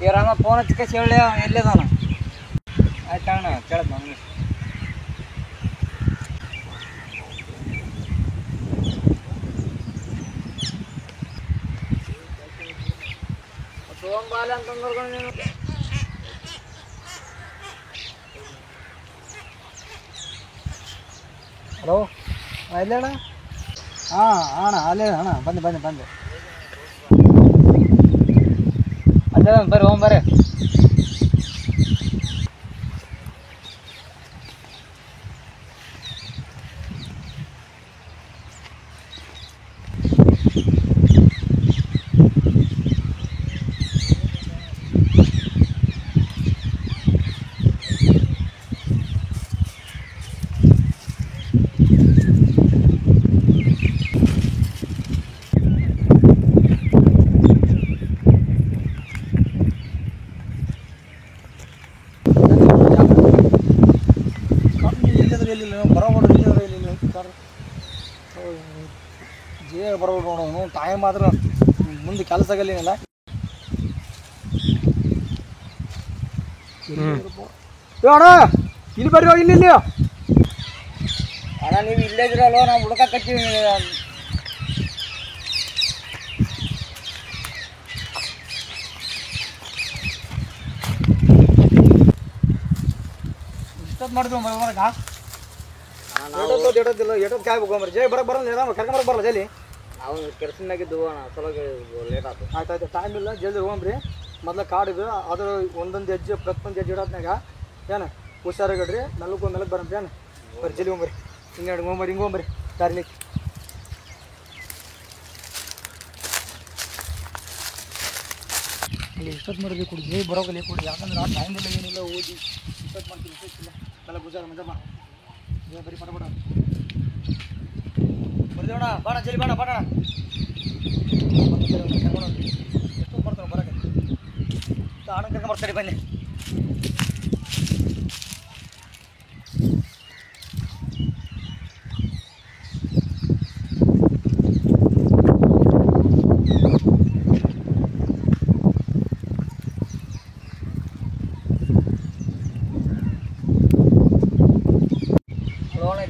ಇವ್ರಮ್ಮ phone ಹಚ್ಚಿಕ ಹೇಳಿ ಎಲ್ಲಿದಾನ ಆಯ್ತು ಅಣ್ಣ ಕೇಳದ್ ನನಗೆ ತಗೊಂಬಾಲ ಅಂತಂದ್ರೆ ನೀನು ಹಲೋ ಇಲ್ಲ ಅಣ್ಣ ಹಾಂ ಅಣ್ಣ ಅಲ್ಲೇ ಅಣ್ಣ ಬಂದೆ ಅದೇ ಬರ್ರಿ ಹೋಗ್ಬರ್ರಿ ಜೇ ಬರೋದು ನೋಡೋನು ಟೈಮ್ ಆದ್ರೆ ಮುಂದೆ ಕೆಲಸ ಆಗಲ್ಲ ಅಣ್ಣ ಇಲ್ಲಿ ಬರ್ರಿ ಇಲ್ಲಿ ಅಣ್ಣ ನೀವು ಇಲ್ಲೇ ಇದ್ರಲ್ವ ನಾವು ಹುಡುಕತ್ತೀವಿ ಇಷ್ಟೊತ್ತು ಮಾಡಿದ್ರು ಬರಕ ಎಷ್ಟೊತ್ತು ಕಾಯ್ ಹೋಗ್ಬರ್ರಿ ಜೈ ಬರಲ್ಲ ಕರ್ಕೊಂಬರಕ್ಕೆ ಬರಲ್ಲ ಜಲ್ಲಿ ನಾವು ಕೆಲಸನಾಗಿದ್ದು ಅಣ್ಣ ಸಲೋ ಲೇಟ್ ಆಯ್ತು ಆಯ್ತು ಟೈಮ್ ಇಲ್ಲ ಜಲ್ದಿ ಹೋಗ್ರಿ ಮೊದ್ಲು ಕಾಡಿದು ಅದ್ರ ಒಂದೊಂದು ಹೆಜ್ಜೆ ಪ್ರತಿಯೊಂದು ಹೆಜ್ಜೆ ಇಡೋದ್ನಾಗ ಏನು ಹುಷಾರಾಗಡ್ರಿ ಮೆಲ್ಲಕ್ಕೆ ಬರಂಬ್ರಿ ಏನು ಬರ್ರಿ ಜಲ್ದಿ ಹೋಗ್ಬರಿ ಹಿಂಗೆ ಹೋಗ್ಬರಿ ದಾರಿಲಿ ಇಲ್ಲಿ ಇಷ್ಟೊತ್ತು ಮಾಡಿದ್ವಿ ಕೊಡಿ ಜೈ ಬರೋಗಲ್ಲಿ ಕೊಡಿ ಯಾಕಂದ್ರೆ ಆ ಟೈಮ್ ಇಲ್ಲ ಏನಿಲ್ಲ ಓದಿ ಇಷ್ಟೊತ್ತು ಮಾಡ್ತೀನಿ ಇಷ್ಟೊತ್ತಿಲ್ಲ ಎಲ್ಲ ಹುಷಾರ ಮಜಾ ಬಾ ಬರೀ ಪಟ ಬರ್ದೇವಣ ಬಾಣ ಜಲ್ದಿ ಬಾಣ ಎಷ್ಟೊತ್ತು ಮಾಡ್ತಾನೆ ಬರೋಕೆ ಹಣ ಕರ್ಕೊಂಡು ಬರ್ತಾರೆ ಬನ್ನಿ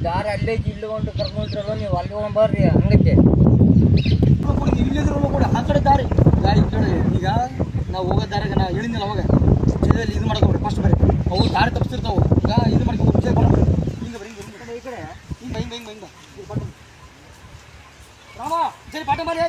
ದಾರಿ ಅಲ್ಲೇ ಇಲ್ಲಿ ಹೊಂಟು ಕರ್ಕೊಂಡ್ರಲ್ಲ ನೀವು ಅಲ್ಲಿ ಹೋಗ್ಬರ್ರಿ ಹಂಗೈತೆ ಇಲ್ಲಿದ್ರು ಕೂಡ ಆ ಕಡೆ ದಾರಿ ಈಗ ನಾವು ಹೋಗೋ ದಾರಿಗೆ ನಾ ಹೇಳಿದ್ನಲ್ಲ ಅವಾಗ ಜಲ್ದಿ ಇದು ಮಾಡ್ಕೊಬ್ರಿ ಫಸ್ಟ್ ಬರ್ರಿ ಅವು ದಾರಿ ತಪ್ಪಿಸ್ತಿರ್ತಾವೆ ಈಗ ಇದು ಮಾಡ್ಕೊಂಡು ಹಿಂಗೆ ಬರೀ ಈ ಕಡೆ ಹಿಂಗೆ ರಾಮ ಜಲ್ದಿ ಪಾಠ ಮಾಡಿ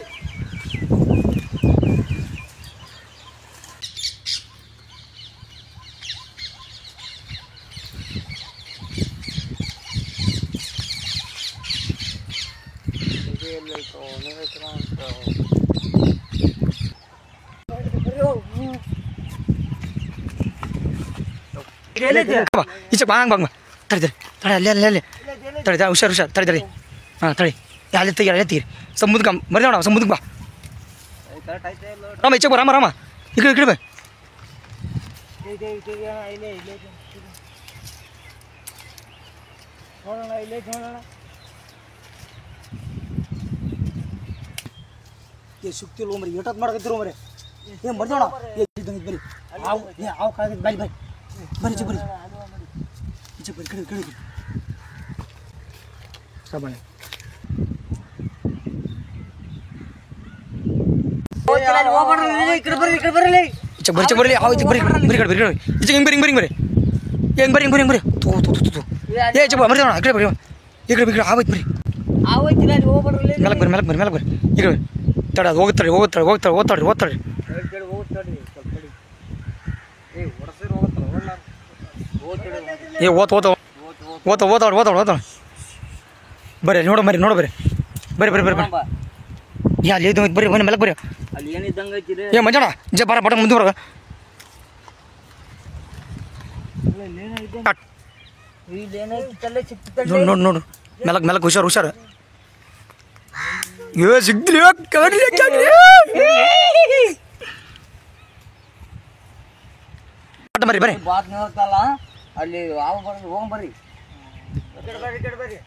ಈಚೆ ಬಾಂಗ್ ತಡಿ ಅಲ್ಲಿ ತಡಿ ಹುಷಾರು ತಡಿ ಹಾಂ ತಡಿ ಅಲ್ಲಿ ತೆಗೀರಿ ಸಮುದ್ರಕ್ಕೆ ಬರ್ದೇವಣ ಸಮುದ್ರಕ್ಕೆ ಬಾ ರಾಮ ಈಚೆ ಬಾ ರಾಮ ಈ ಕಡೆ ಬಾ ಸುಕ್ತಿಲ್ಲ ಮರಿ ಏಟತ್ ಮಾಡಕತ್ತಿರೋ ಮರಿ ಏನು ಬರ್ದೇವಣ ಬರಿ ಹಾವು ಕಾಯ್ದು ಬರಿ ಈಚೆ ಬರ್ರಿ ಕಡೆ ಸಾಬಾನೆ ಈಚೆ ಬರ್ರಿ ಆಯ್ತು ಬರ್ರಿ ಈಚೆ ಹಿಂಗೆ ಬರ್ರಿ ಏ ಚಪ್ಪ ಬರ್ರಿ ಆ ಕಡೆ ಬರ್ರಿ ಈ ಕಡೆ ಆವೈತೆ ಬರ್ರಿ ಮೆಲಕ್ ಬರ್ರಿ ಈ ಕಡೆ ತಡ ಅದು ಹೋಗ್ತಾಳ್ರಿ ಏ ಓದ್ತಾಳ ಬರ್ರಿ ನೋಡು ಬರ್ರಿ ಯಾ ಅಲ್ಲಿ ಬರ್ರಿ ಬನ್ನಿ ಮೆಲಕ್ ಬರ್ರಿ ಅಲ್ಲಿ ಏನಿದ್ದಂಗೆ ಐತಿರಿ ಏ ಮಂಜಣ್ಣ ಜ ಬರ ಬಟ ಮುಂದೆ ಬರ ನೋಡು ಮೆಲಕ್ ಹುಷಾರು ಏ ಸಿಗ್ಲಿ ಬರ್ರಿ ಬಾತ್ ನೋಡ್ತಲ್ಲ ಅಲ್ಲಿ ಯಾವ ಬರ್ರಿ ಹೋಗ್ಬರ್ರಿ ಬರ್ರಿ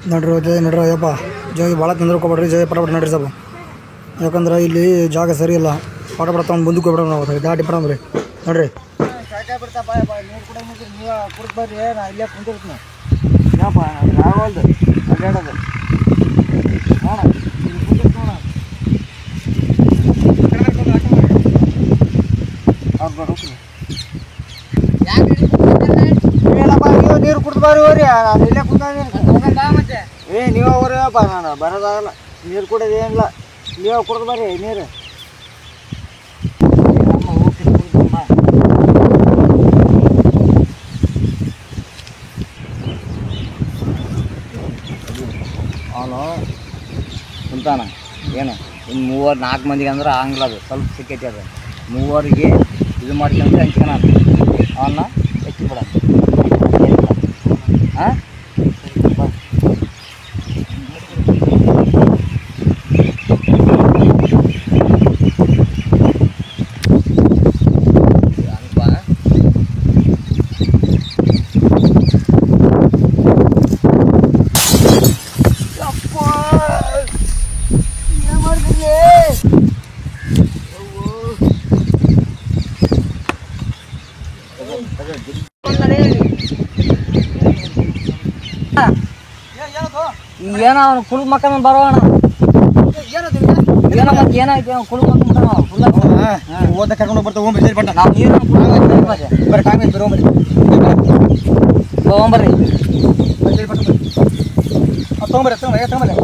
ನೋಡ್ರಿ ಯಪ್ಪ ಜಾಗ ಭಾಳ ತೊಂದರೆ ಜಯ ಪಟ ನಡ್ರಿ ಸಾಬು. ಯಾಕಂದ್ರೆ ಇಲ್ಲಿ ಜಾಗ ಸರಿ ಇಲ್ಲ. ಪಟ ತಗೊಂಡು ಮುಂದಕ್ಕೆ ಹೋಗ್ಬಿಡೋಣ ನಾವು ದಾಟಿ ಬಿಡೋಣ್ರಿ ನೋಡ್ರಿ. ಸಾಕಾಗಿ ಬಿಡ್ತಪ್ಪ ನೀರು ಕೂಡ ನೀವು ಕುಡ್ದು ಬರ್ರಿ ನಾ ಇಲ್ಲೇ ಕುಂತಿರ್ತೀನಿ ಏನಪ್ಪ ಆಗೋಲ್ದು ಅಡ್ಡಾಡೋದು ನೋಡ ಕುಂತಿರ್ತ ನೀವು ನೀರು ಕುಡ್ದು ಬರ್ರಿ ಹೋರಿ ನಾನು ಇಲ್ಲೇ ಕುಂತ ನೀವು ಅವ್ರಪ್ಪ ನಾನು ಬರೋದಾಗಲ್ಲ ನೀರು ಕುಡಿಯೋದು ಏನಿಲ್ಲ ನೀವು ಕುಡ್ದು ಬರ್ರಿ ನೀರು ಅವನು ಕುಂತಾನ ಏನು ಇನ್ನು 3-4 ಮಂದಿಗೆ ಅಂದ್ರೆ ಆಗಲ್ಲ ಅದು ಸ್ವಲ್ಪ ಸಿಕ್ಕೈತಿ ಅದು 3 ಇದು ಮಾಡ್ಕೊಂಡ್ರೆ ಹಂಚ್ಕೊಳ ಅವನ್ನ ಹೆಚ್ಚು ಬಿಡ ಹಾಂ ಏನೋ ಅವನು ಕುಲ್ ಮಕ್ಕನ ಬರೋಣ ಏನೋ ಮತ್ತೆ ಏನಾಯ್ತು ಅವ್ನು ಕುಲ್ ಮಕ್ಕನ ಓದ ಕರ್ಕೊಂಡು ಬರ್ತಾ ಹೋಗ್ಬರ್ರಿ ಬಟ್ ನಾವು ನೀರು ಬರ್ರಿ ಟೈಮ್ ಐತೆ ಹೋಗ್ಬರ್ರಿ ತೊಗೊಂಬರ್ರಿ ತೊಗೊಂಬರ್ರಿ ತಗೊಂಬರ್ರಿ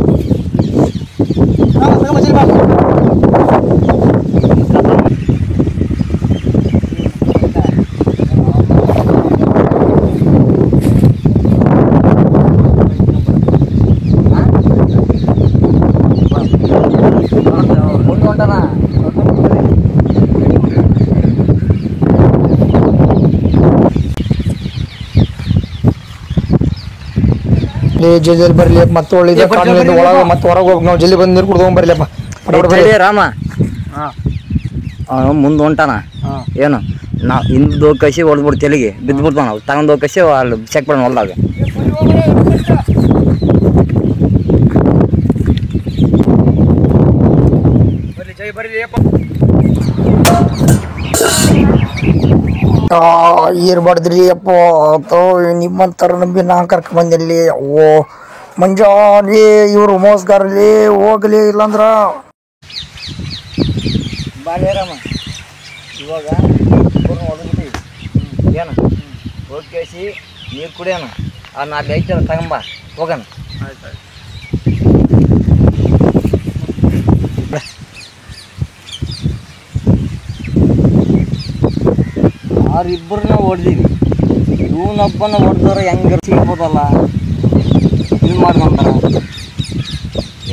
ಜಲ್ದಿ ಬರ್ಲಿ ಮತ್ತೆ ಒಳ್ಳೆ ಒಳಗೆ ಮತ್ತೆ ಹೊರಗೆ ಹೋಗಿ ನಾವು ಜಲ್ದಿ ಬಂದು ನೀರು ಕುಡ್ದು ಬರ್ಲಿಪ್ಪ ರಾಮ ಅವನು ಮುಂದೆ ಹೊಂಟಾನ ಏನು ನಾವು ಹಿಂದೆ ಕಸಿ ಹೊಡೆದ್ಬಿಡು ತೆಲಿಗೆ ಬಿದ್ದುಬಿಡ್ತಾನ ನಾವು ತಗೊಂಡು ಕಸಿ ಅಲ್ಲಿ ಚೆಕ್ ಮಾಡೋಣ ಹೊಲ್ದಾಗ ಇರ್ಬಾರ್ದ್ರಿ ಅಪ್ಪ ನಿಮ್ಮಂತರ ನಂಬಿ ನಾ ಕರ್ಕೊಂಡ್ ಬಂದಿಲ್ಲಿ ಓ ಮಂಜಾಲಿ ಇವ್ರು ಮೋಸ್ಗಾರಲ್ಲಿ ಹೋಗ್ಲಿ ಇಲ್ಲಾಂದ್ರ ಬಾಲೇರಮ್ಮ ಇವಾಗ ಹೊಡೆದ್ಬಿಟ್ಟು ಏನು ಹೋಗಿ ಕೇಸಿ ನೀರು ಕುಡಿಯೋಣ ಆ 4 ಐತಲ್ಲ ತಗೊಂಬ ಹೋಗೋಣ ಅವ್ರಿಬ್ಬರನ್ನ ಹೊಡೆದೀವಿ ಇವನೊಬ್ಬನ ಹೊಡೆದವ್ರೆ ಹೆಂಗೆ ಸಿಗ್ಬೋದಲ್ಲ ಇದು ಮಾಡ್ಕೊಂತಾರ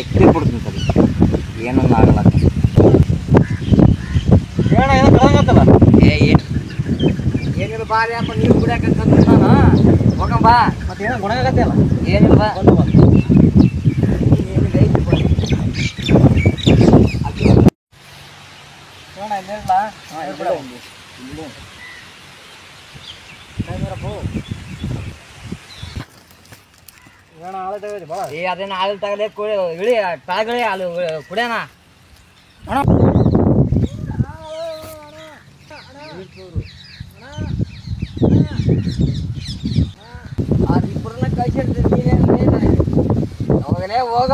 ಎಕ್ಕಿ ಬಿಡ್ತೀನಿ ಸರಿ ಏನನ್ನ ಆಗಲ್ಲ ಏನಿಲ್ಲ ಬಾರಿ ಅಪ್ಪ ನೀರು ಕುಡಿಯಾಕಂತಾನ ಹೋಗಂಬ ಮತ್ತೆ ಏನೋ ಗುಣಗತ್ತೆ ಅಲ್ಲ ಏನಿಲ್ಲ ಅದೇನ ಹಾಲು ತಗಲೇ ಇಳಿ ತಳಗಳಿ ಹಾಲು ಕುಡಿಯೋಣ ಇಬ್ಬರನ್ನ ಕಳ್ಸಿರ್ತೀನಿ ಅವಾಗಲೇ ಹೋಗ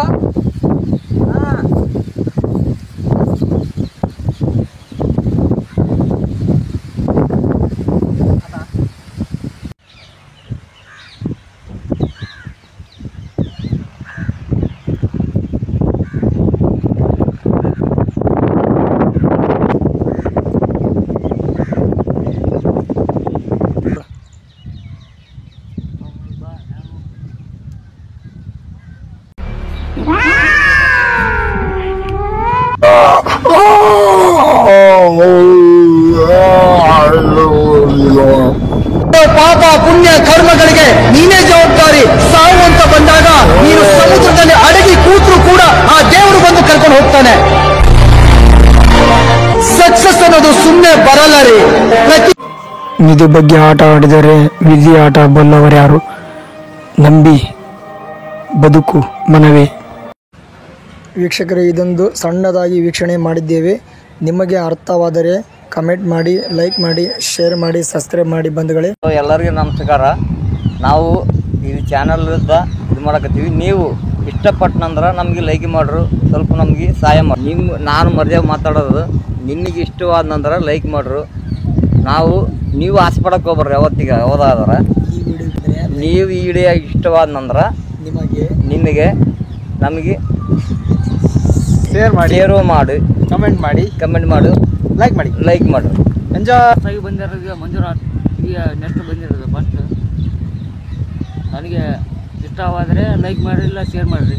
ಪಾಪ ಪುಣ್ಯ ಕರ್ಮಗಳಿಗೆ ನೀನೇ ಜವಾಬ್ದಾರಿ. ಸಾವು ಅಂತ ಬಂದಾಗ ನೀನು ಸಮುದ್ರದಲ್ಲಿ ಅಡಗಿ ಕೂತ್ರು ಕೂಡ ಆ ದೇವರು ಬಂದು ಕರ್ಕೊಂಡು ಹೋಗ್ತಾನೆ. ಸಕ್ಸಸ್ ಅನ್ನೋದು ಸುಮ್ಮನೆ ಬರಲ್ಲ ರೀ. ವಿಧಿ ಬಗ್ಗೆ ಆಟ ಆಡಿದರೆ ವಿಧಿ ಆಟ ಬಲ್ಲವರ್ಯಾರು. ನಂಬಿ ಬದುಕು ಮನವೇ. ವೀಕ್ಷಕರೇ, ಇದೊಂದು ಸಣ್ಣದಾಗಿ ವೀಕ್ಷಣೆ ಮಾಡಿದ್ದೇವೆ. ನಿಮಗೆ ಅರ್ಥವಾದರೆ ಕಮೆಂಟ್ ಮಾಡಿ, ಲೈಕ್ ಮಾಡಿ, ಶೇರ್ ಮಾಡಿ, ಸಬ್ಸ್ಕ್ರೈಬ್ ಮಾಡಿ ಬಂಧುಗಳೇ. ಎಲ್ಲರಿಗೂ ನಮಸ್ಕಾರ. ನಾವು ಈ ಚಾನಲ್ದ ಇದು ಮಾಡಕತ್ತೀವಿ. ನೀವು ಇಷ್ಟಪಟ್ಟನಂದ್ರೆ ನಮಗೆ ಲೈಕ್ ಮಾಡ್ರು, ಸ್ವಲ್ಪ ನಮಗೆ ಸಹಾಯ ಮಾಡಿ. ನಾನು ಮರ್ಯಾದೆ ಮಾತಾಡೋದು, ನಿಮಗೆ ಇಷ್ಟವಾದಂದ್ರೆ ಲೈಕ್ ಮಾಡ್ರು. ನೀವು ಆಸೆ ಪಡಕ್ಕೆ ಹೋಗ್ಬರ್ರಿ. ಯಾವತ್ತಿಗೆ ಯಾವುದಾದ್ರೆ ನೀವು ಈ ವಿಡಿಯೋ ಇಷ್ಟವಾದಂದ್ರೆ ನಿಮಗೆ ನಮಗೆ ಶೇರ್ ಮಾಡು, ಕಮೆಂಟ್ ಮಾಡು, ಲೈಕ್ ಮಾಡು. ಎಂಜಾಯ್ ಬಂದಿರೋದು ಮಂಜುನಾಥ್ ಈಗ ನೆಕ್ಸ್ಟ್ ಬಂದಿರೋದು ಫಸ್ಟ್. ನನಗೆ ಇಷ್ಟವಾದರೆ ಲೈಕ್ ಮಾಡಿರಿ, ಇಲ್ಲ ಶೇರ್ ಮಾಡಿರಿ.